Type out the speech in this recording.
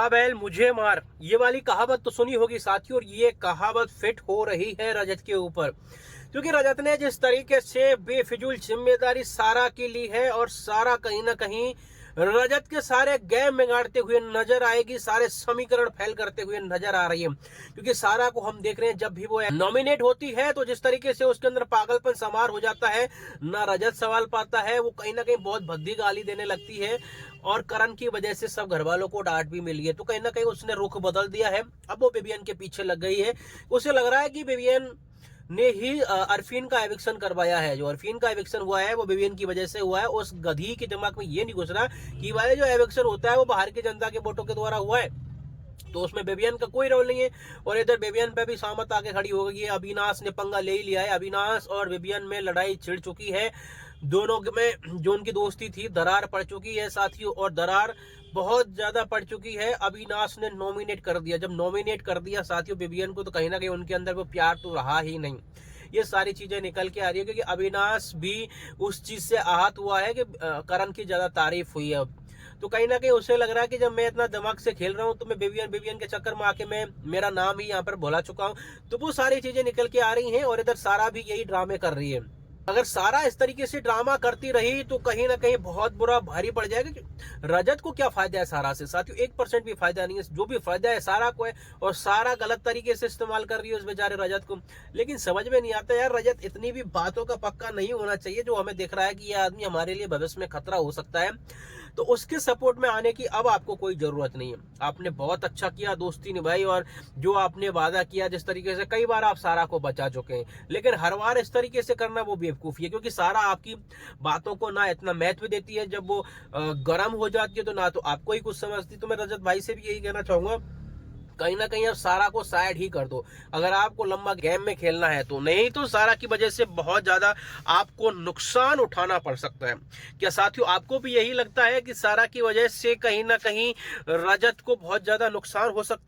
जा बैल मुझे मार, ये वाली कहावत तो सुनी होगी साथियों। और ये कहावत फिट हो रही है रजत के ऊपर, क्योंकि रजत ने जिस तरीके से बेफिजूल जिम्मेदारी सारा की ली है, और सारा कहीं ना कहीं रजत के सारे गेम बिगाड़ते हुए नजर आएगी, सारे समीकरण फेल करते हुए नजर आ रही है। क्योंकि सारा को हम देख रहे हैं, जब भी वो नॉमिनेट होती है तो जिस तरीके से उसके अंदर पागलपन समार हो जाता है, ना रजत सवाल पाता है, वो कहीं ना कहीं बहुत भद्दी गाली देने लगती है। और करण की वजह से सब घर वालों को डांट भी मिली है, तो कहीं ना कहीं उसने रुख बदल दिया है। अब वो बेबियन के पीछे लग गई है। उसे लग रहा है कि बेबियन ने ही अरफीन का एविक्शन करवाया है। जो अरफीन का एविक्शन हुआ है वो बेबियन की वजह से हुआ है। उस गधी के दिमाग में ये नहीं घुस रहा कि भाई जो एविक्शन होता है वो बाहर की जनता के वोटों के द्वारा हुआ है, तो उसमें बेबियन का कोई रोल नहीं है। और इधर बेबियन पे भी सहमत आके खड़ी हो गई है। अविनाश ने पंगा ले ही लिया है। अविनाश और बेबियन में लड़ाई छिड़ चुकी है। दोनों में जो उनकी दोस्ती थी दरार पड़ चुकी है साथियों, और दरार बहुत ज्यादा पड़ चुकी है। अविनाश ने नॉमिनेट कर दिया। जब नॉमिनेट कर दिया साथियों बेबियन को, तो कहीं ना कहीं उनके अंदर वो प्यार तो रहा ही नहीं। ये सारी चीजें निकल के आ रही है, क्योंकि अविनाश भी उस चीज से आहत हुआ है कि करण की ज्यादा तारीफ हुई है। तो कहीं ना कहीं उसे लग रहा है कि जब मैं इतना दिमाग से खेल रहा हूँ, तो मैं बेबियन के चक्कर में आके मैं मेरा नाम ही यहाँ पर भुला चुका हूँ। तो वो सारी चीजें निकल के आ रही हैं, और इधर सारा भी यही ड्रामे कर रही है। अगर सारा इस तरीके से ड्रामा करती रही तो कहीं ना कहीं बहुत बुरा भारी पड़ जाएगा। रजत को क्या फायदा है सारा से साथियों? 1% भी फायदा नहीं है। जो भी फायदा है सारा को है, और सारा गलत तरीके से इस्तेमाल कर रही है उस बेचारे रजत को। लेकिन समझ में नहीं आता यार, रजत इतनी भी बातों का पक्का नहीं होना चाहिए। जो हमें दिख रहा है कि ये आदमी हमारे लिए भविष्य में खतरा हो सकता है, तो उसके सपोर्ट में आने की अब आपको कोई जरूरत नहीं है। आपने बहुत अच्छा किया, दोस्ती निभाई, और जो आपने वादा किया, जिस तरीके से कई बार आप सारा को बचा चुके हैं, लेकिन हर बार इस तरीके से करना वो बेवकूफी है। क्योंकि सारा आपकी बातों को ना इतना महत्व देती है। जब वो गर्म हो जाती है तो ना तो आपको ही कुछ समझती। तो मैं रजत भाई से भी यही कहना चाहूंगा, कहीं ना कहीं अब सारा को साइड ही कर दो, अगर आपको लंबा गेम में खेलना है तो। नहीं तो सारा की वजह से बहुत ज्यादा आपको नुकसान उठाना पड़ सकता है। क्या साथियों आपको भी यही लगता है कि सारा की वजह से कहीं ना कहीं रजत को बहुत ज्यादा नुकसान हो सकता है?